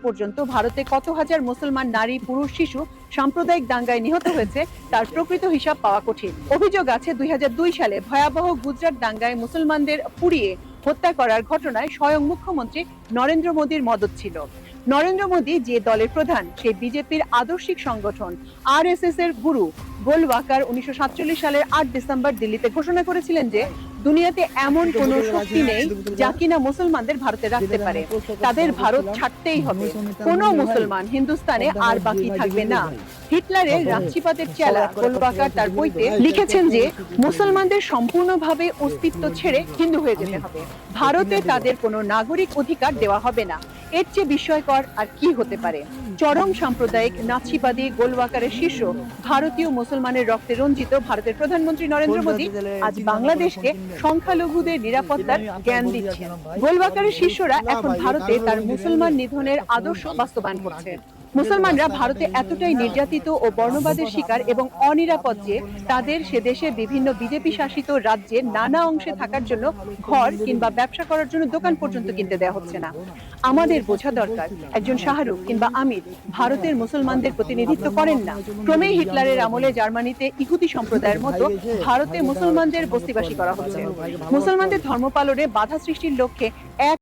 পর্যন্ত ভারতে কত হাজার মুসলমান নারী, পুরুষ, শিশু সাম্প্রদায়িক দাঙ্গায় নিহত হয়েছে তার প্রকৃত হিসাব পাওয়া কঠিন। অভিযোগ আছে 2002 সালে ভয়াবহ গুজরাট দাঙ্গায় মুসলমানদের পুড়িয়ে হত্যা করার ঘটনায় স্বয়ং মুখ্যমন্ত্রী নরেন্দ্র মোদীর মদত ছিল। নরেন্দ্র মোদী যে দলের প্রধান, সেই বিজেপির আদর্শিক সংগঠন আরএসএস এর গুরু গোলওয়াকার 1947 সালের 8 ডিসেম্বর দিল্লিতে ঘোষণা করেছিলেন যে দুনিয়াতে এমন কোন শক্তি নেই যা কিনা মুসলমানদের ভারতে রাখতে পারে, তাদের ভারত ছাড়তেই হবে, কোন মুসলমান হিন্দুস্তানে আর বাকি থাকবে না। হিটলারের রাজচিপাতের চেলা গোলওয়াকার তার বইতে লিখেছেন যে মুসলমানদের সম্পূর্ণভাবে অস্তিত্ব ছেড়ে হিন্দু হয়ে যেতে হবে, ভারতে তাদের কোনো নাগরিক অধিকার দেওয়া হবে না। এর চেয়ে বিস্ময়কর আর কি হতে পারে? চরম সাম্প্রদায়িক নাৎসিবাদী গোলওয়াকারের শিষ্য ভারতীয় মুসলমানের রক্তে রঞ্জিত ভারতের প্রধানমন্ত্রী নরেন্দ্র মোদী আজ বাংলাদেশকে সংখ্যালঘুদের নিরাপত্তার জ্ঞান দিচ্ছেন। গোলওয়াকারের শিষ্যরা এখন ভারতে তার মুসলমান নিধনের আদর্শ বাস্তবায়ন করছে। মুসলমানরা ভারতে এতটাই নির্যাতিত ও বর্ণবাদের শিকার এবং অনিরাপদ যে তাদের সে দেশে বিভিন্ন বিজেপি শাসিত রাজ্যে নানা অংশে থাকার জন্য ঘর কিংবা ব্যবসা করার জন্য দোকান পর্যন্ত কিনতে দেওয়া হচ্ছে না। আমাদের বোঝা দরকার, একজন শাহরুখ কিংবা আমির ভারতের মুসলমানদের প্রতিনিধিত্ব করেন না। ক্রমেই হিটলারের আমলে জার্মানিতে ইহুদি সম্প্রদায়ের মতো ভারতে মুসলমানদের বস্তিবাসী করা হচ্ছে। মুসলমানদের ধর্ম পালনে বাধা সৃষ্টির লক্ষ্যে এক